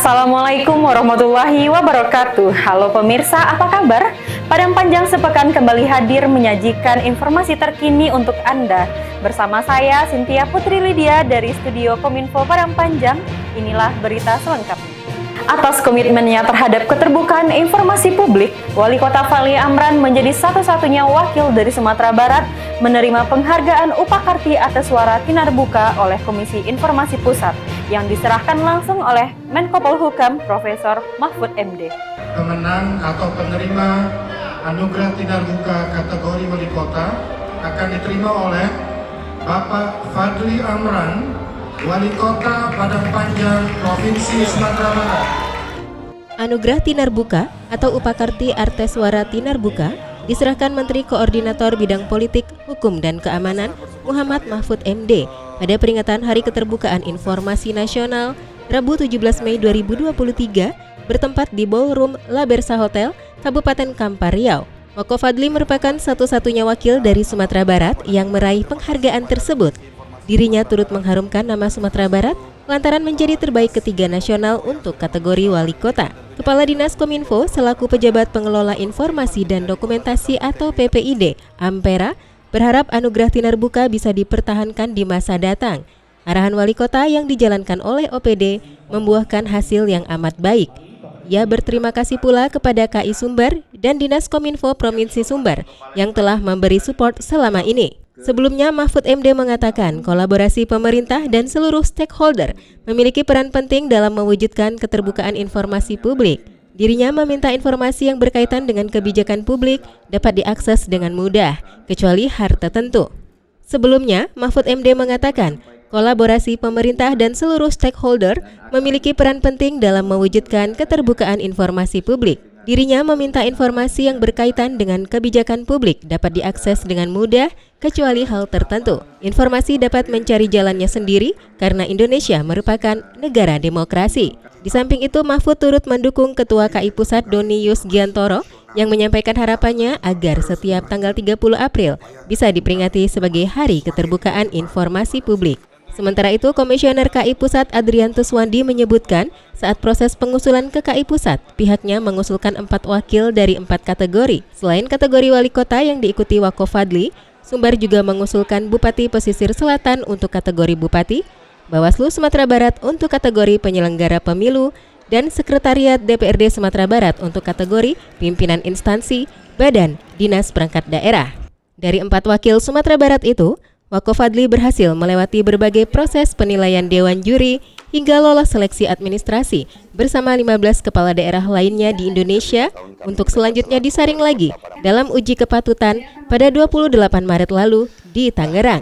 Assalamualaikum warahmatullahi wabarakatuh. Halo pemirsa, apa kabar? Padang Panjang sepekan kembali hadir menyajikan informasi terkini untuk Anda. Bersama saya, Cynthia Putri Lydia dari Studio Kominfo Padang Panjang. Inilah berita selengkapnya. Atas komitmennya terhadap keterbukaan informasi publik, Wali Kota Fadly Amran menjadi satu-satunya wakil dari Sumatera Barat menerima penghargaan Upakarti atas suara Tinarbuka oleh Komisi Informasi Pusat yang diserahkan langsung oleh Menko Polhukam Profesor Mahfud MD. Pemenang atau penerima Anugerah Tinarbuka kategori Wali Kota akan diterima oleh Bapak Fadly Amran, Wali Kota Padang Panjang, Provinsi Sumatera Barat. Anugerah Tinarbuka atau Upakarti Arteswara Tinarbuka diserahkan Menteri Koordinator Bidang Politik, Hukum dan Keamanan Muhammad Mahfud MD pada peringatan Hari Keterbukaan Informasi Nasional Rabu 17 Mei 2023 bertempat di Ballroom La Bersa Hotel, Kabupaten Kampar Riau. Wako Fadly merupakan satu-satunya wakil dari Sumatera Barat yang meraih penghargaan tersebut. Dirinya turut mengharumkan nama Sumatera Barat lantaran menjadi terbaik ketiga nasional untuk kategori wali kota. Kepala Dinas Kominfo selaku pejabat pengelola informasi dan dokumentasi atau PPID, Ampera, berharap anugerah Tinarbuka bisa dipertahankan di masa datang. Arahan wali kota yang dijalankan oleh OPD membuahkan hasil yang amat baik. Ia berterima kasih pula kepada KI Sumber dan Dinas Kominfo Provinsi Sumber yang telah memberi support selama ini. Sebelumnya, Mahfud MD mengatakan kolaborasi pemerintah dan seluruh stakeholder memiliki peran penting dalam mewujudkan keterbukaan informasi publik. Dirinya meminta informasi yang berkaitan dengan kebijakan publik dapat diakses dengan mudah, kecuali hal tertentu. Sebelumnya, Mahfud MD mengatakan kolaborasi pemerintah dan seluruh stakeholder memiliki peran penting dalam mewujudkan keterbukaan informasi publik. Dirinya meminta informasi yang berkaitan dengan kebijakan publik dapat diakses dengan mudah, kecuali hal tertentu. Informasi dapat mencari jalannya sendiri karena Indonesia merupakan negara demokrasi. Di samping itu, Mahfud turut mendukung Ketua KI Pusat Doni Yusgiantoro yang menyampaikan harapannya agar setiap tanggal 30 April bisa diperingati sebagai Hari Keterbukaan Informasi Publik. Sementara itu, Komisioner KI Pusat Adriantus Wandi menyebutkan saat proses pengusulan ke KI Pusat, pihaknya mengusulkan 4 wakil dari 4 kategori. Selain kategori wali kota yang diikuti Wako Fadly, Sumber juga mengusulkan Bupati Pesisir Selatan untuk kategori Bupati, Bawaslu Sumatera Barat untuk kategori penyelenggara pemilu, dan Sekretariat DPRD Sumatera Barat untuk kategori pimpinan instansi, badan, dinas perangkat daerah. Dari 4 wakil Sumatera Barat itu, Wako Fadly berhasil melewati berbagai proses penilaian Dewan Juri hingga lolos seleksi administrasi bersama 15 kepala daerah lainnya di Indonesia untuk selanjutnya disaring lagi dalam uji kepatutan pada 28 Maret lalu di Tangerang.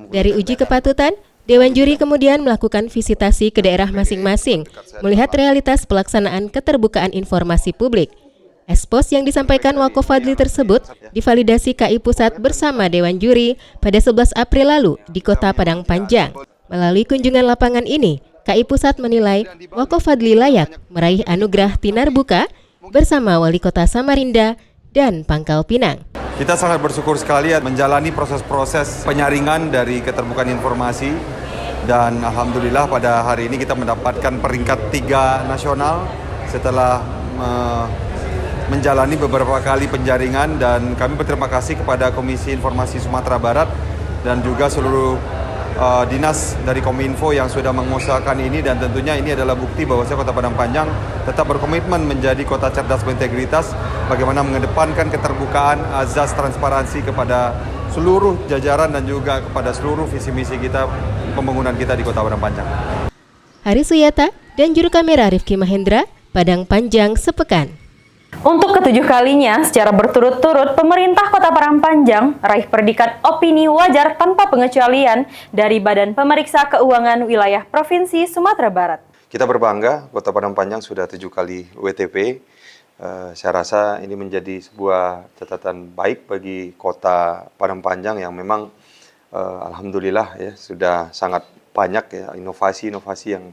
Dari uji kepatutan, Dewan Juri kemudian melakukan visitasi ke daerah masing-masing, melihat realitas pelaksanaan keterbukaan informasi publik. Ekspos yang disampaikan Wako Fadly tersebut divalidasi KI Pusat bersama Dewan Juri pada 11 April lalu di Kota Padang Panjang. Melalui kunjungan lapangan ini, KI Pusat menilai Wako Fadly layak meraih anugerah Tinarbuka bersama Wali Kota Samarinda dan Pangkal Pinang. Kita sangat bersyukur sekali menjalani proses-proses penyaringan dari keterbukaan informasi dan alhamdulillah pada hari ini kita mendapatkan peringkat 3 nasional setelah menjalani beberapa kali penjaringan, dan kami berterima kasih kepada Komisi Informasi Sumatera Barat dan juga seluruh dinas dari Kominfo yang sudah mengusahakan ini, dan tentunya ini adalah bukti bahwa Kota Padang Panjang tetap berkomitmen menjadi kota cerdas berintegritas, bagaimana mengedepankan keterbukaan, azas transparansi kepada seluruh jajaran dan juga kepada seluruh visi misi kita pembangunan kita di Kota Padang Panjang. Hari Suyata dan juru kamera Rifki Mahendra, Padang Panjang sepekan. Untuk ketujuh kalinya secara berturut-turut, pemerintah Kota Padang Panjang raih predikat opini wajar tanpa pengecualian dari Badan Pemeriksa Keuangan Wilayah Provinsi Sumatera Barat. Kita berbangga, Kota Padang Panjang sudah 7 kali WTP. Saya rasa ini menjadi sebuah catatan baik bagi Kota Padang Panjang yang memang alhamdulillah ya sudah sangat banyak ya inovasi-inovasi yang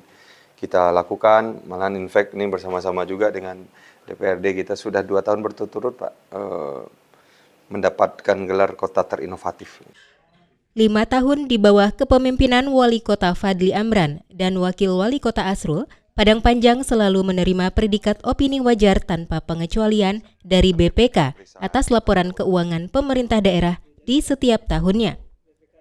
kita lakukan. Malahan in fact ini bersama-sama juga dengan DPRD kita sudah 2 tahun berturut-turut Pak mendapatkan gelar kota terinovatif. 5 tahun di bawah kepemimpinan Wali Kota Fadly Amran dan Wakil Wali Kota Asrul, Padang Panjang selalu menerima predikat opini wajar tanpa pengecualian dari BPK atas laporan keuangan pemerintah daerah di setiap tahunnya.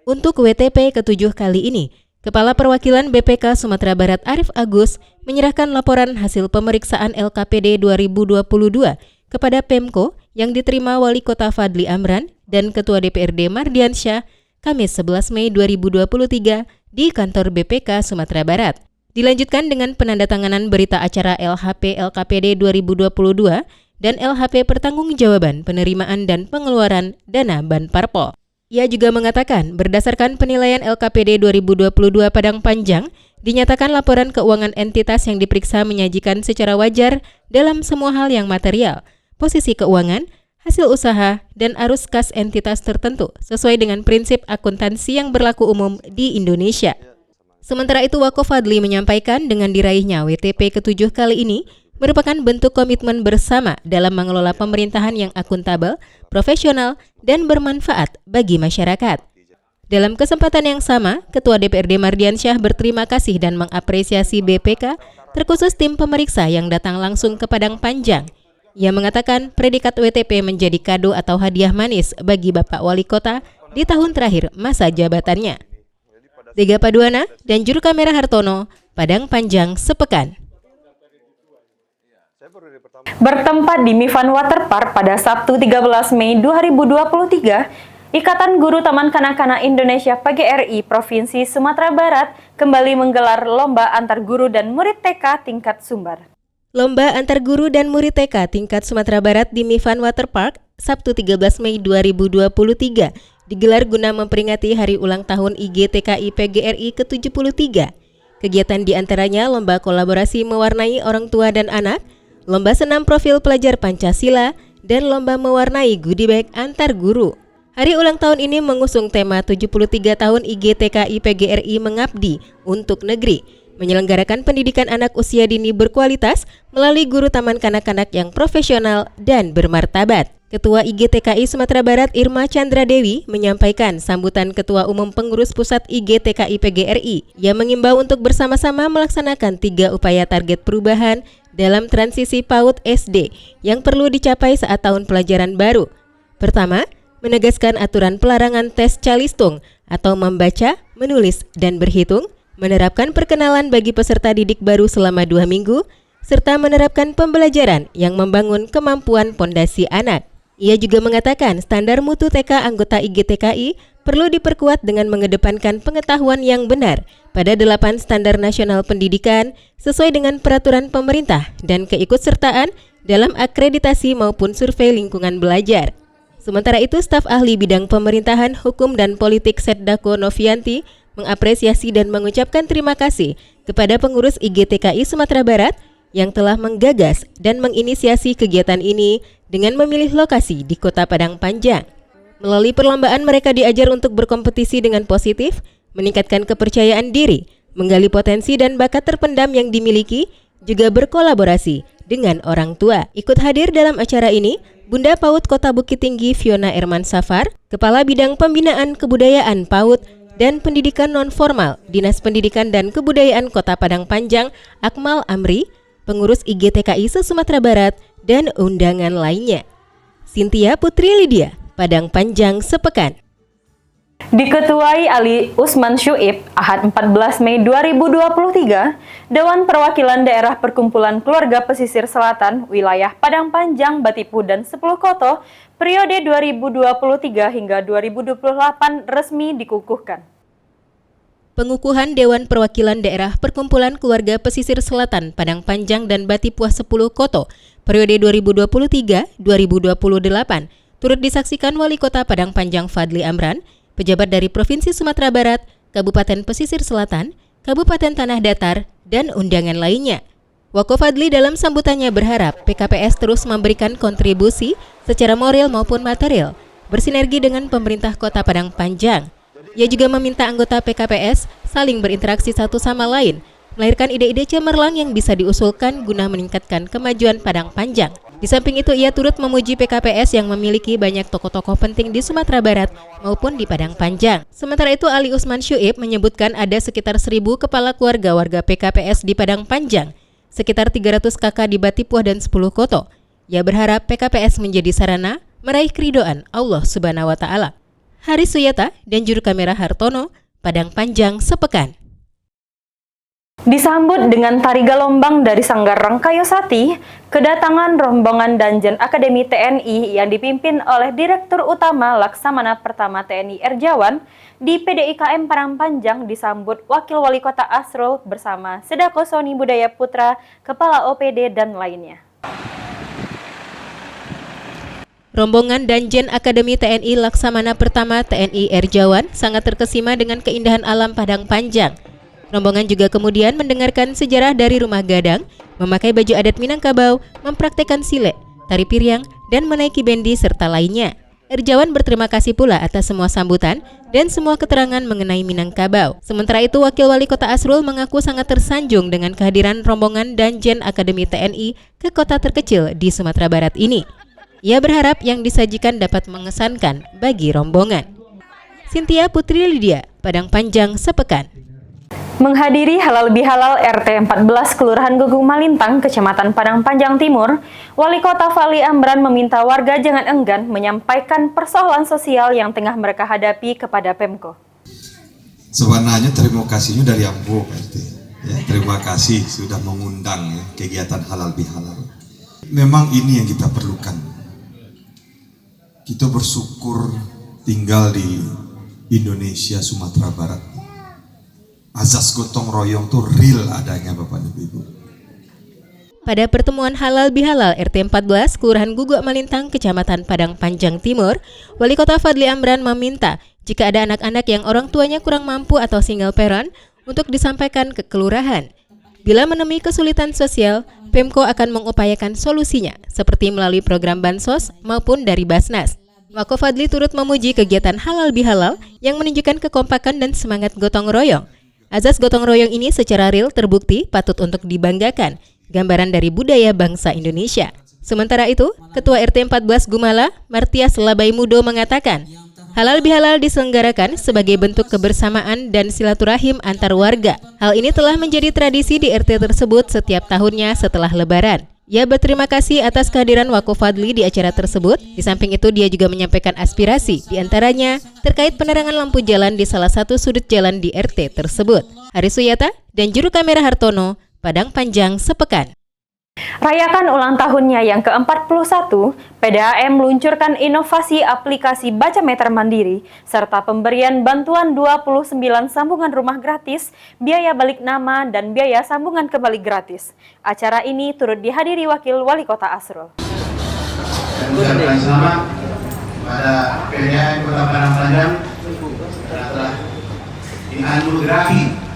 Untuk WTP ke-7 kali ini, Kepala Perwakilan BPK Sumatera Barat Arif Agus menyerahkan laporan hasil pemeriksaan LKPD 2022 kepada Pemko yang diterima Wali Kota Fadli Amran dan Ketua DPRD Mardiansyah Kamis 11 Mei 2023 di kantor BPK Sumatera Barat. Dilanjutkan dengan penandatanganan berita acara LHP LKPD 2022 dan LHP Pertanggungjawaban Penerimaan dan Pengeluaran Dana Ban Parpol. Ia juga mengatakan berdasarkan penilaian LKPD 2022 Padang Panjang, dinyatakan laporan keuangan entitas yang diperiksa menyajikan secara wajar dalam semua hal yang material, posisi keuangan, hasil usaha, dan arus kas entitas tertentu sesuai dengan prinsip akuntansi yang berlaku umum di Indonesia. Sementara itu, Wako Fadli menyampaikan dengan diraihnya WTP ke-7 kali ini merupakan bentuk komitmen bersama dalam mengelola pemerintahan yang akuntabel, profesional, dan bermanfaat bagi masyarakat. Dalam kesempatan yang sama, Ketua DPRD Mardiansyah berterima kasih dan mengapresiasi BPK, terkhusus tim pemeriksa yang datang langsung ke Padang Panjang. Ia mengatakan predikat WTP menjadi kado atau hadiah manis bagi Bapak Wali Kota di tahun terakhir masa jabatannya. Tiga Paduana dan juru kamera Hartono, Padang Panjang sepekan. Bertempat di Mifan Waterpark pada Sabtu 13 Mei 2023, Ikatan Guru Taman Kanak-Kanak Indonesia PGRI Provinsi Sumatera Barat kembali menggelar lomba antar guru dan murid TK tingkat Sumbar. Lomba antar guru dan murid TK tingkat Sumatera Barat di Mifan Waterpark Sabtu 13 Mei 2023 digelar guna memperingati hari ulang tahun IGTKI PGRI ke-73. Kegiatan diantaranya lomba kolaborasi mewarnai orang tua dan anak, lomba senam profil pelajar Pancasila, dan lomba mewarnai goodie bag antar guru. Hari ulang tahun ini mengusung tema 73 tahun IGTKI PGRI mengabdi untuk negeri, menyelenggarakan pendidikan anak usia dini berkualitas melalui guru taman kanak-kanak yang profesional dan bermartabat. Ketua IGTKI Sumatera Barat Irma Chandra Dewi menyampaikan sambutan Ketua Umum Pengurus Pusat IGTKI PGRI yang mengimbau untuk bersama-sama melaksanakan 3 upaya target perubahan dalam transisi PAUD SD yang perlu dicapai saat tahun pelajaran baru. Pertama, menegaskan aturan pelarangan tes calistung atau membaca, menulis, dan berhitung, menerapkan perkenalan bagi peserta didik baru selama 2 minggu, serta menerapkan pembelajaran yang membangun kemampuan pondasi anak. Ia juga mengatakan standar mutu TK anggota IGTKI perlu diperkuat dengan mengedepankan pengetahuan yang benar pada 8 standar nasional pendidikan sesuai dengan peraturan pemerintah dan keikutsertaan dalam akreditasi maupun survei lingkungan belajar. Sementara itu, staf ahli bidang pemerintahan, hukum, dan politik Setdako Novianti mengapresiasi dan mengucapkan terima kasih kepada pengurus IGTKI Sumatera Barat yang telah menggagas dan menginisiasi kegiatan ini dengan memilih lokasi di Kota Padang Panjang. Melalui perlombaan mereka diajar untuk berkompetisi dengan positif, meningkatkan kepercayaan diri, menggali potensi dan bakat terpendam yang dimiliki, juga berkolaborasi dengan orang tua. Ikut hadir dalam acara ini, Bunda PAUD Kota Bukit Tinggi Fiona Erman Safar, Kepala Bidang Pembinaan Kebudayaan PAUD dan Pendidikan Non-Formal Dinas Pendidikan dan Kebudayaan Kota Padang Panjang Akmal Amri, pengurus IGTKI se-Sumatera Barat, dan undangan lainnya. Cynthia Putri Lydia, Padang Panjang sepekan. Diketuai Ali Usman Syuib, Ahad 14 Mei 2023, Dewan Perwakilan Daerah Perkumpulan Keluarga Pesisir Selatan, Wilayah Padang Panjang, Batipu, dan 10 Koto, periode 2023 hingga 2028 resmi dikukuhkan. Pengukuhan Dewan Perwakilan Daerah Perkumpulan Keluarga Pesisir Selatan, Padang Panjang, dan Batipuah 10 Koto, periode 2023-2028, turut disaksikan Wali Kota Padang Panjang Fadli Amran, pejabat dari Provinsi Sumatera Barat, Kabupaten Pesisir Selatan, Kabupaten Tanah Datar, dan undangan lainnya. Wako Fadli dalam sambutannya berharap PKPS terus memberikan kontribusi secara moral maupun material, bersinergi dengan pemerintah Kota Padang Panjang. Ia juga meminta anggota PKPS saling berinteraksi satu sama lain, melahirkan ide-ide cemerlang yang bisa diusulkan guna meningkatkan kemajuan Padang Panjang. Di samping itu, ia turut memuji PKPS yang memiliki banyak tokoh-tokoh penting di Sumatera Barat maupun di Padang Panjang. Sementara itu, Ali Usman Syuib menyebutkan ada sekitar 1.000 kepala keluarga warga PKPS di Padang Panjang sekitar 300 kakak di Batipuah dan 10 koto. Ia berharap PKPS menjadi sarana meraih keridhaan Allah Subhanahu wa Ta'ala. Haris Suyata dan juru kamera Hartono, Padang Panjang sepekan. Disambut dengan tari galombang dari Sanggar Rangkayosati, kedatangan rombongan Danjen Akademi TNI yang dipimpin oleh Direktur Utama Laksamana Pertama TNI Erjawan di PDIKM Padang Panjang disambut Wakil Wali Kota Asrul bersama Sedako Soni Budaya Putra, Kepala OPD, dan lainnya. Rombongan Danjen Akademi TNI Laksamana Pertama TNI Erjawan sangat terkesima dengan keindahan alam Padang Panjang. Rombongan juga kemudian mendengarkan sejarah dari rumah gadang, memakai baju adat Minangkabau, mempraktekkan silek, tari piryang, dan menaiki bendi serta lainnya. Erjawan berterima kasih pula atas semua sambutan dan semua keterangan mengenai Minangkabau. Sementara itu, Wakil Wali Kota Asrul mengaku sangat tersanjung dengan kehadiran rombongan Danjen Akademi TNI ke kota terkecil di Sumatera Barat ini. Ia berharap yang disajikan dapat mengesankan bagi rombongan. Cynthia Putri Lydia, Padang Panjang sepekan. Menghadiri halal bihalal RT 14 Kelurahan Gugung Malintang, Kecamatan Padang Panjang Timur, Wali Kota Fadli Amran meminta warga jangan enggan menyampaikan persoalan sosial yang tengah mereka hadapi kepada Pemko. Sebenarnya terima kasihnya dari Ambo, RT. Ya, terima kasih sudah mengundang ya, kegiatan halal bihalal. Memang ini yang kita perlukan. Kita bersyukur tinggal di Indonesia, Sumatera Barat. Azas gotong royong itu real adanya Bapak Ibu. Pada pertemuan halal bihalal RT 14 Kelurahan Guguk Malintang, Kecamatan Padang Panjang Timur, Wali Kota Fadli Amran meminta jika ada anak-anak yang orang tuanya kurang mampu atau single parent untuk disampaikan ke kelurahan. Bila menemui kesulitan sosial, Pemko akan mengupayakan solusinya seperti melalui program Bansos maupun dari Basnas. Wako Fadli turut memuji kegiatan halal bihalal yang menunjukkan kekompakan dan semangat gotong royong. Azas gotong royong ini secara real terbukti patut untuk dibanggakan, gambaran dari budaya bangsa Indonesia. Sementara itu, Ketua RT 14 Gumala, Martias Labai Mudo mengatakan, halal bihalal diselenggarakan sebagai bentuk kebersamaan dan silaturahim antar warga. Hal ini telah menjadi tradisi di RT tersebut setiap tahunnya setelah Lebaran. Ia berterima kasih atas kehadiran Wako Fadli di acara tersebut. Di samping itu, dia juga menyampaikan aspirasi, diantaranya terkait penerangan lampu jalan di salah satu sudut jalan di RT tersebut. Haris Suyata dan juru kamera Hartono, Padang Panjang sepekan. Rayakan ulang tahunnya yang ke-41, PDAM meluncurkan inovasi aplikasi baca meter mandiri, serta pemberian bantuan 29 sambungan rumah gratis, biaya balik nama, dan biaya sambungan kembali gratis. Acara ini turut dihadiri Wakil Wali Kota Asrul. Dan ucapkan selamat pada PDAM Kota Padang Panjang telah dianugerahi.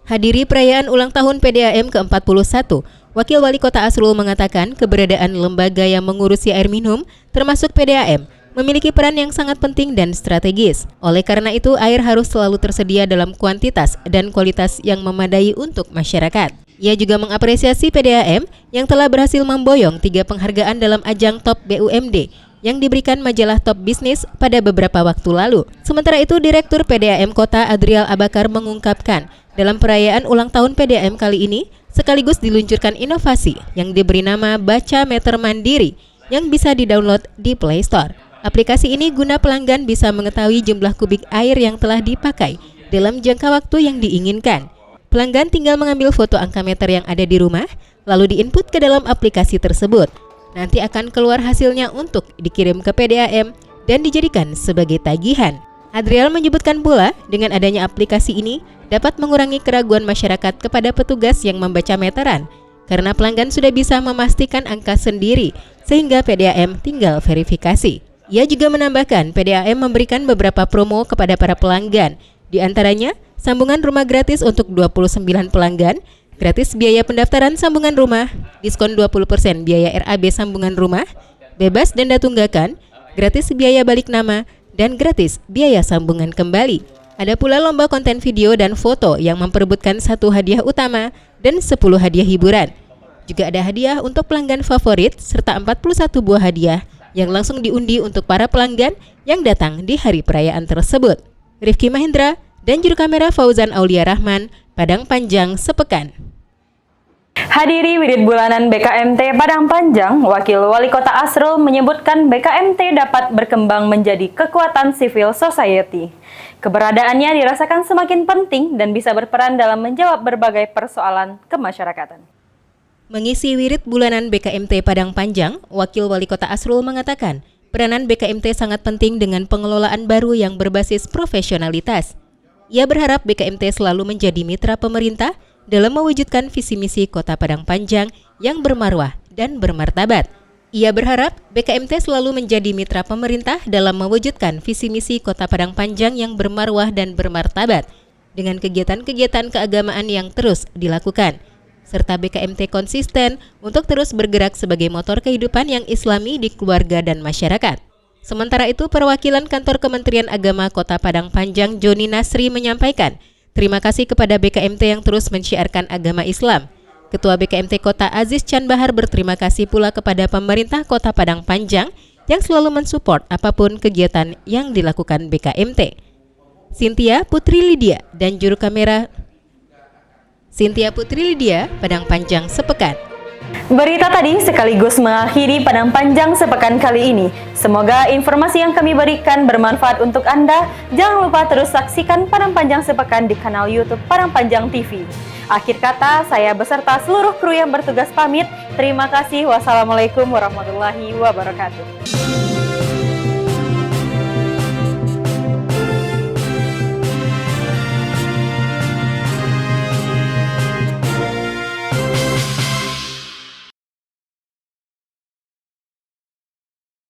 Hadiri perayaan ulang tahun PDAM ke-41, Wakil Wali Kota Asrul mengatakan keberadaan lembaga yang mengurusi air minum, termasuk PDAM, memiliki peran yang sangat penting dan strategis. Oleh karena itu, air harus selalu tersedia dalam kuantitas dan kualitas yang memadai untuk masyarakat. Ia juga mengapresiasi PDAM yang telah berhasil memboyong 3 penghargaan dalam ajang Top BUMD yang diberikan majalah Top Bisnis pada beberapa waktu lalu. Sementara itu, Direktur PDAM Kota Adrial Abakar mengungkapkan, dalam perayaan ulang tahun PDAM kali ini, sekaligus diluncurkan inovasi yang diberi nama Baca Meter Mandiri yang bisa di-download di Play Store. Aplikasi ini guna pelanggan bisa mengetahui jumlah kubik air yang telah dipakai dalam jangka waktu yang diinginkan. Pelanggan tinggal mengambil foto angka meter yang ada di rumah, lalu diinput ke dalam aplikasi tersebut. Nanti akan keluar hasilnya untuk dikirim ke PDAM dan dijadikan sebagai tagihan. Adrial menyebutkan pula, dengan adanya aplikasi ini dapat mengurangi keraguan masyarakat kepada petugas yang membaca meteran, karena pelanggan sudah bisa memastikan angka sendiri, sehingga PDAM tinggal verifikasi. Ia juga menambahkan, PDAM memberikan beberapa promo kepada para pelanggan, di antaranya sambungan rumah gratis untuk 29 pelanggan, gratis biaya pendaftaran sambungan rumah, diskon 20% biaya RAB sambungan rumah, bebas denda tunggakan, gratis biaya balik nama, dan gratis biaya sambungan kembali. Ada pula lomba konten video dan foto yang memperebutkan 1 hadiah utama dan 10 hadiah hiburan. Juga ada hadiah untuk pelanggan favorit serta 41 buah hadiah yang langsung diundi untuk para pelanggan yang datang di hari perayaan tersebut. Rifki Mahendra dan juru kamera Fauzan Aulia Rahman, Padang Panjang sepekan. Hadiri wirid bulanan BKMT Padang Panjang, Wakil Wali Kota Asrul menyebutkan BKMT dapat berkembang menjadi kekuatan civil society. Keberadaannya dirasakan semakin penting dan bisa berperan dalam menjawab berbagai persoalan kemasyarakatan. Mengisi wirid bulanan BKMT Padang Panjang, Wakil Wali Kota Asrul mengatakan, peranan BKMT sangat penting dengan pengelolaan baru yang berbasis profesionalitas. Ia berharap BKMT selalu menjadi mitra pemerintah dalam mewujudkan visi misi Kota Padang Panjang yang bermarwah dan bermartabat. Ia berharap BKMT selalu menjadi mitra pemerintah dalam mewujudkan visi misi Kota Padang Panjang yang bermarwah dan bermartabat dengan kegiatan-kegiatan keagamaan yang terus dilakukan, serta BKMT konsisten untuk terus bergerak sebagai motor kehidupan yang islami di keluarga dan masyarakat. Sementara itu, perwakilan kantor Kementerian Agama Kota Padang Panjang Joni Nasri menyampaikan terima kasih kepada BKMT yang terus menciarkan agama Islam. Ketua BKMT Kota Aziz Chan Bahar berterima kasih pula kepada pemerintah Kota Padang Panjang yang selalu mensupport apapun kegiatan yang dilakukan BKMT. Cynthia Putri Lydia dan juru kamera Cynthia Putri Lydia, Padang Panjang Sepekan. Berita tadi sekaligus mengakhiri Padang Panjang Sepekan kali ini. Semoga informasi yang kami berikan bermanfaat untuk Anda. Jangan lupa terus saksikan Padang Panjang Sepekan di kanal YouTube Padang Panjang TV. Akhir kata, saya beserta seluruh kru yang bertugas pamit. Terima kasih. Wassalamualaikum warahmatullahi wabarakatuh.